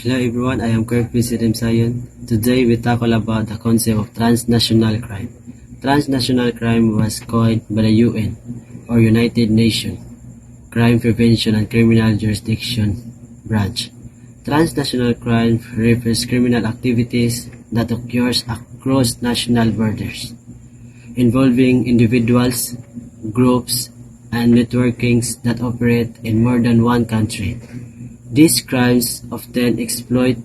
Hello everyone, I am Kirk Visidim Sayon. Today we tackle about the concept of transnational crime. Transnational crime was coined by the UN, or United Nations Crime Prevention and Criminal Jurisdiction Branch. Transnational crime refers criminal activities that occurs across national borders, involving individuals, groups, and networkings that operate in more than one country. These crimes often exploit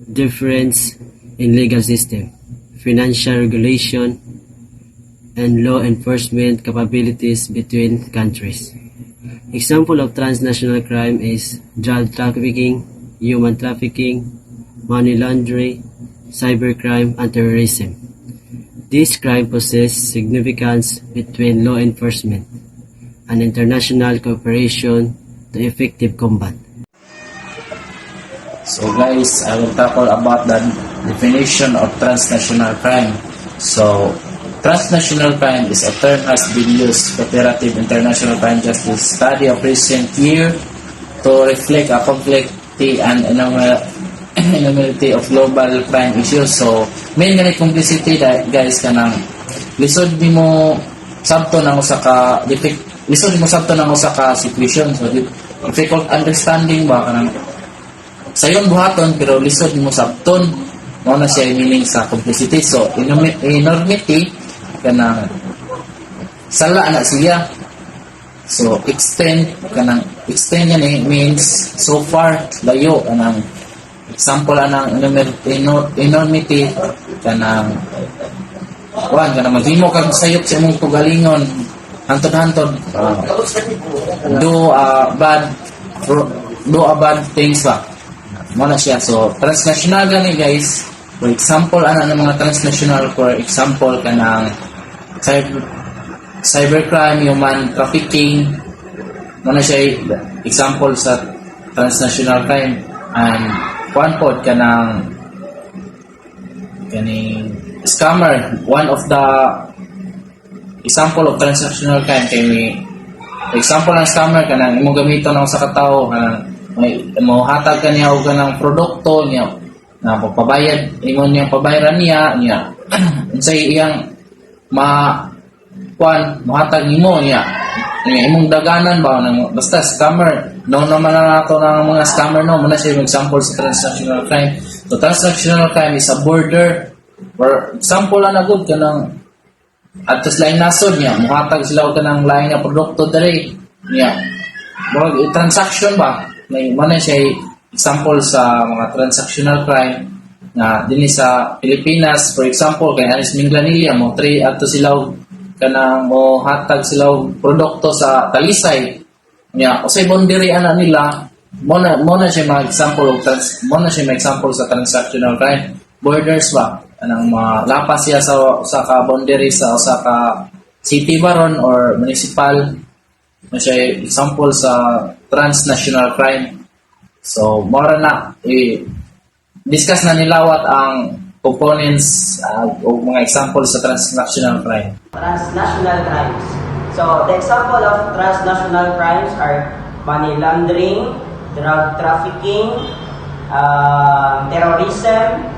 difference in legal system, financial regulation, and law enforcement capabilities between countries. Example of transnational crime is drug trafficking, human trafficking, money laundering, cybercrime, and terrorism. These crimes possess significance between law enforcement and international cooperation to effective combat. So guys, I will tackle about the definition of transnational crime. So, transnational crime is a term has been used cooperative international crime justice study of recent year to reflect a complexity and enormity of global crime issues. So, main ganit complexity guys kanang lisod mo sabto nang usa ka situation. So, difficult understanding ba kanang sayon buhaton pero lisod mo sabton mo na siya meaning sa complexity. So enormity kanang sala na siya. So extend yan means so far layo kanang example anang enormity kanang maghimo kag sayop sa imong tugalingon hantod do a bad things ba mo na siya. So, transnational gani guys. For example, ng mga transnational, for example, kanang cybercrime, human trafficking, mo na siya example sa transnational crime. And one pod kanang scammer, one of the example of transnational crime kay example ng scammer kanang imong gamiton ng sa katao kanang may hatag ka niya o ganang produkto niya na papabayad imo niyang pabayaran niya unsay iyang mahatag nimo niya imong daganan ba nang basta scammer no naman na nato ng mga scammer no muna siya example sa transnational crime. So transnational crime is a border for example na good kanang at sa lain nasod niya muhatag sila og kanang lain nga produkto diri niya murag transaction ba may mana siya example sa mga transactional crime na dinhi sa Pilipinas. For example kay Aris Minglanilla mo 3 ato sila kanang mo hatag sila produkto sa Talisay nya usay boundary ana nila mo na siya mga example of example sa transactional crime. Borders ba anang malapas siya sa ka boundary sa usa ka city baron or municipal na siya example sa transnational crime. So, mora na discuss na nilawat ang components o mga example sa transnational crime. Transnational crimes. So, the example of transnational crimes are money laundering, drug trafficking, terrorism,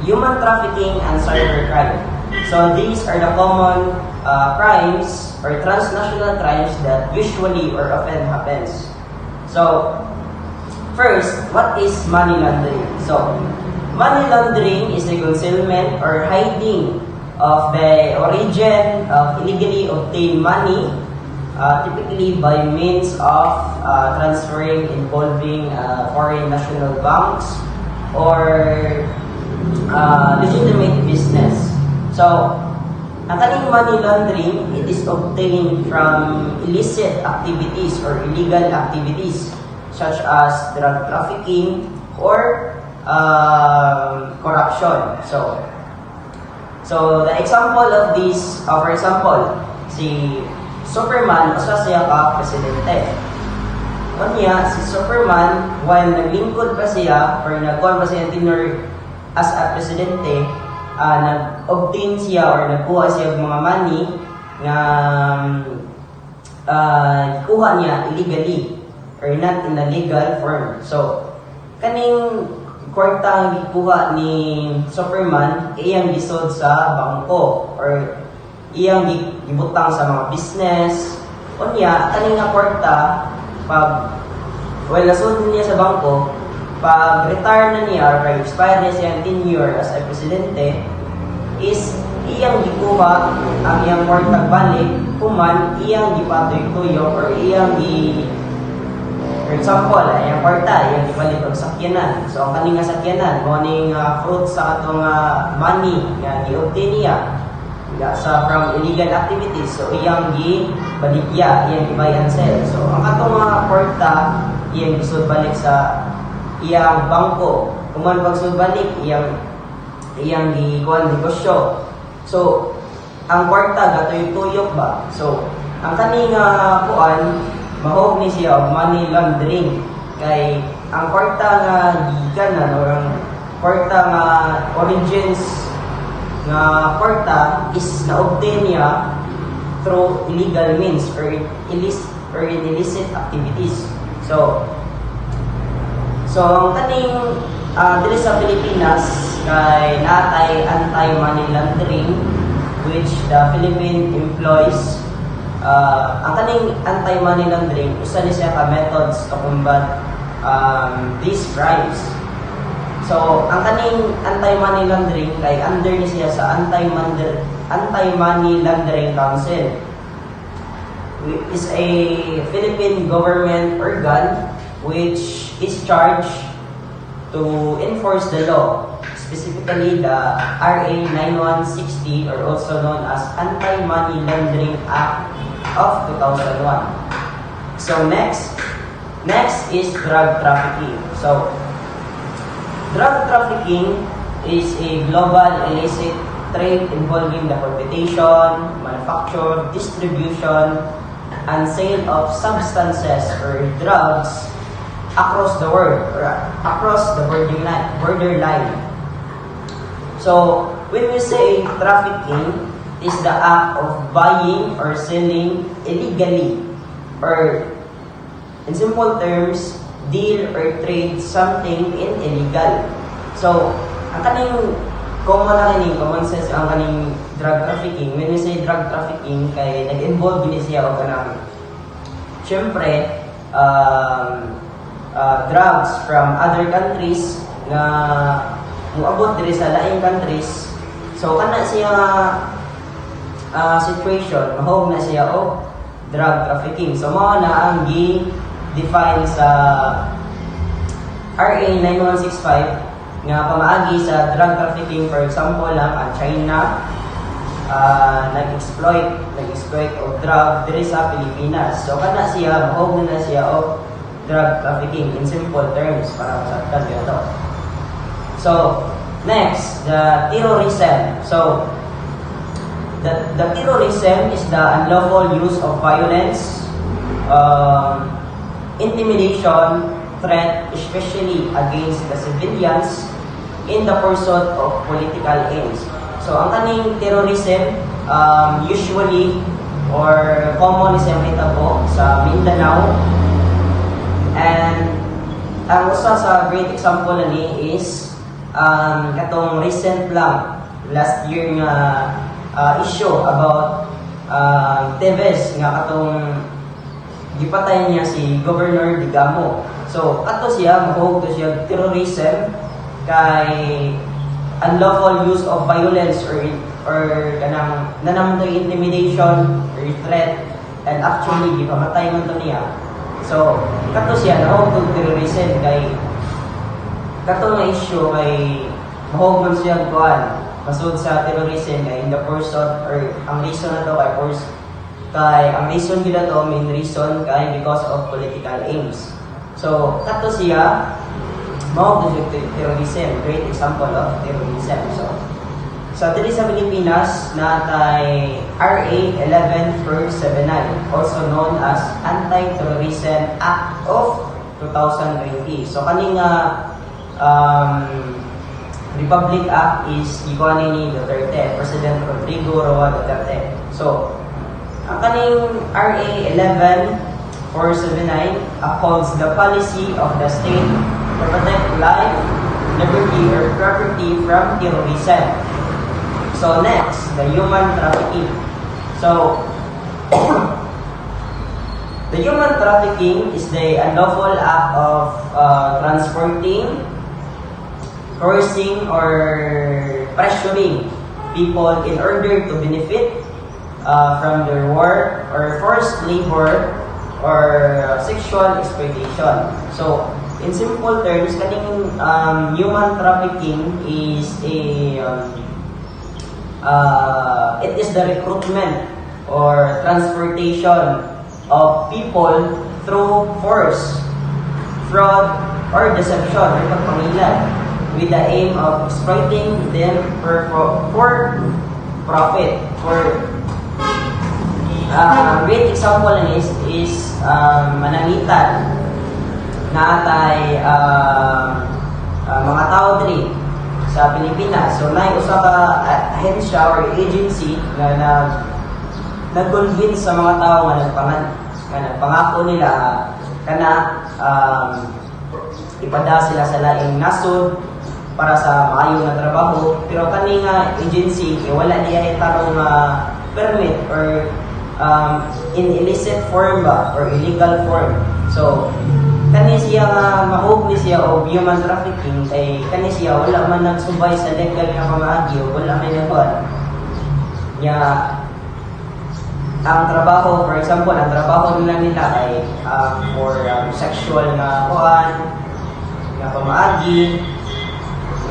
human trafficking, and cybercrime. So, these are the common crimes or transnational crimes that usually or often happens. So, first, what is money laundering? So, money laundering is the concealment or hiding of the origin of illegally obtained money, typically by means of transferring involving foreign national banks or legitimate business. So, ang kaning money laundering, it is obtained from illicit activities or illegal activities such as drug trafficking or corruption. So the example of this, for example, si Superman, usa siya ka presidente. Unya, si Superman, while naglingkod pa siya or nagkuhan pa siya tenure as a presidente, nag-obtain siya or nagkuha siya ng mga money na kuha niya illegally or not in a legal form. So, kaning kwarta nga gikuha ni Superman iyang gisod sa bangko or iyang gibutang sa mga business. Unya kaning nga kwarta pag nasud niya sa bangko, pag retire na niya or expire na siya ang tenure as a presidente, is iyang gikuha ang iyang kwarta balik kuman iyang gipatoy-tuyok or iyang for example, iyang kwarta iyang gipalit og sakyanan. So ang kaning nga sakyanan mo ning fruit sa katong money nga gi-obtain niya sa from illegal activities. So iyang gibaligya, iyang i-buy and sell. So ang katong kwarta iyang gisud balik sa iyang bangko. Kuman pagsud balik iyang gikuan negosyo. So ang kwarta gatoy-tuyok ba? So ang kaning kuan mahog ni siya og money laundering kay ang kwarta nga gikan or ang kwarta nga origins nga kwarta is na-obtain niya through illegal means or illicit activities. So ang kaning dili sa Pilipinas kay natay anti-money laundering which the Philippine employs ang kaning anti-money laundering usa ni siya ka methods to combat these crimes. So ang kaning anti-money laundering kay under ni siya sa Anti-Money Laundering Council, which is a Philippine government organ which is charged to enforce the law, specifically the RA 9160 or also known as Anti-Money Laundering Act of 2001. So next is drug trafficking. So drug trafficking is a global illicit trade involving the cultivation, manufacture, distribution, and sale of substances or drugs across the world or across the borderline. So when we say trafficking, is the act of buying or selling illegally, or in simple terms, deal or trade something in illegal. So ang kaning common sense ang kaning drug trafficking. When we say drug trafficking, kay nag-involve din siya o kanang syempre drugs from other countries nga muabot diri sa laing countries. So kana siya situation, mahog na siya o drug trafficking. So mao na ang define sa RA 9165 nga pamaagi sa drug trafficking. For example lang ang China nag-exploit og drug diri sa Pilipinas. So kana siya mahog na siya og drug trafficking in simple terms para masabtan ito. So next, the terrorism. So the terrorism is the unlawful use of violence, intimidation, threat, especially against the civilians in the pursuit of political aims. So ang kaning terrorism usually or common is yung hitabo sa Mindanao, and ang usa sa great example ni is katong recent lang last year nga issue about Teves nga katong gipatay niya si Governor Digamo. So ato siya mahog to siya terrorism kay unlawful use of violence or kanang nanamdoy intimidation or threat, and actually gipamatay man to niya. So kato siya mahog to terrorism kay kato nga issue kay mahog man siya kuan masud sa terrorism kay in the pursuit or ang reason na to kay ang reason gila to main reason kay because of political aims. So kato siya mao to terrorism, great example of terrorism. So diri sa Pilipinas natay RA 11479 also known as Anti-Terrorism Act of 2020. So kaning Republic Act is gikuha ni Duterte, President Rodrigo Roa Duterte. So ang kaning RA 11479 upholds the policy of the state to protect life, liberty, or property from terrorism. So next, the human trafficking. So the human trafficking is the unlawful act of transporting, coercing, or pressuring people in order to benefit from their work or forced labor or sexual exploitation. So, in simple terms, kaning human trafficking is it is the recruitment or transportation of people through force, fraud, or deception or pagpangilan with the aim of exploiting them for profit. Great example is manangitan na atay mga tao diri sa Pilipinas. So may usa ka ahensya or agency na nag-convince sa mga tao nga nagpangako nila kana ipada sila sa laing nasod para sa maayo nga trabaho, pero kani nga agency wala niya tarong permit or in illicit form ba or illegal form. So kani siya nga mahog ni siya o human trafficking kay kani siya wala man nagsubay sa legal nga pamaagi o wala may nagkuhan nya ang trabaho. For example, ang trabaho nila ay for sexual na kuhan nga pamaagi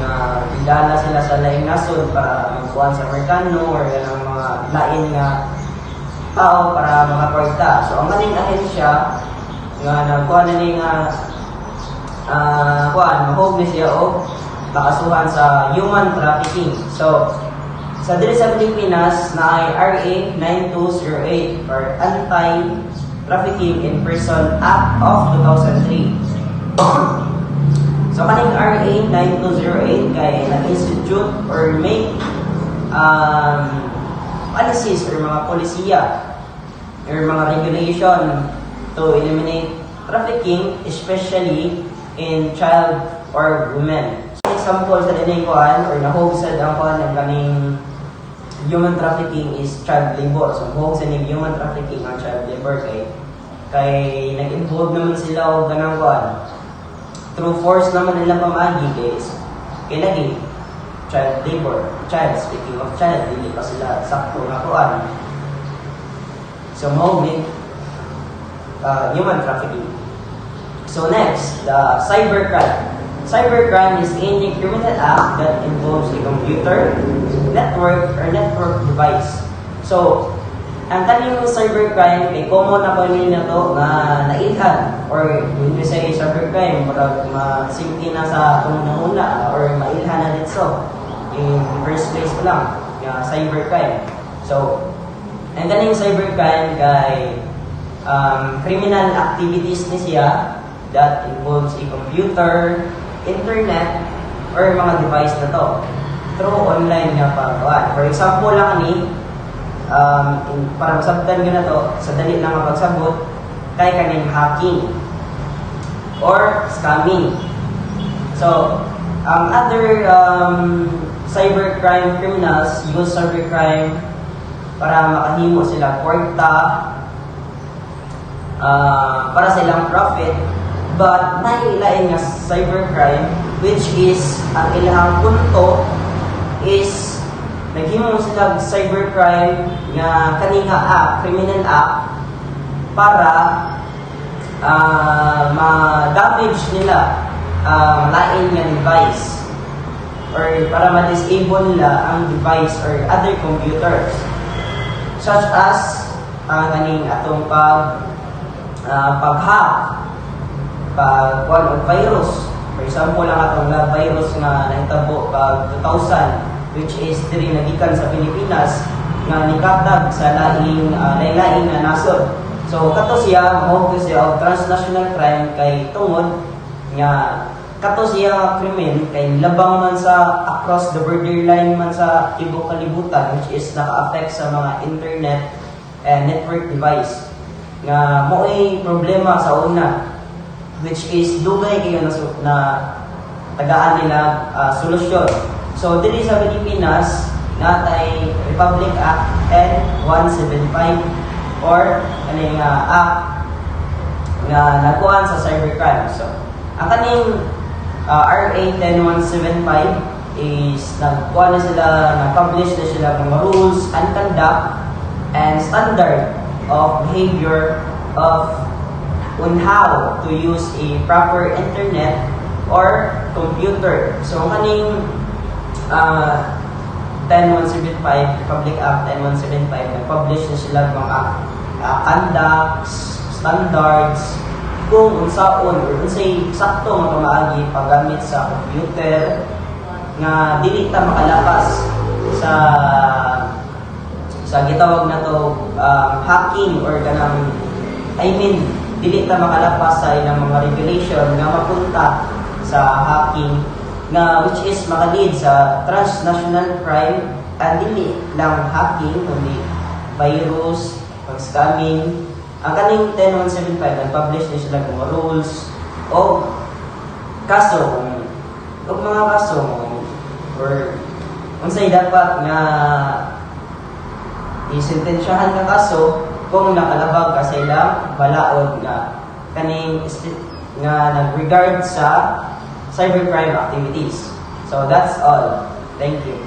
nga pindala sila sa laing nasod para magkuhan sa Amerikano or yan ang mga lain nga tao para mga kwarta. So, ang maling ahensya nga nagkuhan na ni nga mahog ni siya o nakasuhan sa human trafficking. So, sa diri sa Pilipinas na ay RA 9208 or Anti-Trafficking in Person Act of 2003. So, kaning RA 9208 kay nag-institute or make policies or mga polisiya or mga regulation to eliminate trafficking, especially in child or women. So, example sa dining kuan or nahog sa ang kuan ng kaning human trafficking is child labor. So, nahog sa ning human trafficking ang child labor kay nag-involve naman sila og ganang kuan through force naman nila pamagi guys. Kay lagi child labor. Child, speaking of child, hindi pa sila sakto na kuan. So, mahogni human trafficking. So, next, the cybercrime. Cybercrime is any criminal act that involves a computer, network, or network device. So, ang kaning cybercrime, kay common na po na to na nailhan or when we say cybercrime, murag masimti na sa una or mailhan na dito in first place pa lang, yung cybercrime. So, ang kaning cybercrime kay criminal activities ni siya that involves a computer, internet, or mga device na to through online nga pagkuhan. For example lang ni para masabtan nyo na to sa dali lang ang pagsabot kay kaning hacking or scamming. So, other cybercrime criminals use cybercrime para makahimo sila kwarta para sa ilang profit, but nailain nga cybercrime which is ang ilang punto is naghimo sila cybercrime nga kaniha act, criminal act para ma-damage nila lain nga device or para ma-disable nila ang device or other computers such as kaning atong pag-hack, pag-kuhan og virus. For example, ang atong virus nga nahitabo pag 2000 which is diri nagikan sa Pilipinas nga nikatag sa laing nga nasod. So kato siya mahog siya og transnational crime kay tungod nga kato siya krimen kay labang man sa across the borderline man sa tibok kalibutan which is naka-affect sa mga internet and network device nga mo'y problema sa una which is dugay kayo na tagaan nila solusyon. So diri sa Pilipinas natay Republic Act 10175 or kaning act nga nagkuhan sa cybercrime. So ang kaning RA 10175 is nagkuhan na sila, na-publish na sila mga rules and conduct and standard of behavior of on how to use a proper internet or computer. So kaning 10175, Republic Act 10175, nag-publish na sila mga conducts, standards, kung unsaon or unsay sakto nga pamaagi paggamit sa computer nga dili ta makalapas sa gitawag na to hacking or kanang dili ta makalapas sa ilang mga regulation nga mapunta sa hacking nga which is makalid sa transnational crime and dili lang hacking kundi virus, pag-scamming. Ang kaning 10175 nag-publish na sila ng mga rules o kaso o mga kaso or unsay dapat nga isentensyahan ka kaso kung nakalabag ka sa ilang balaod nga kaning nga nag-regard sa cybercrime activities. So that's all. Thank you.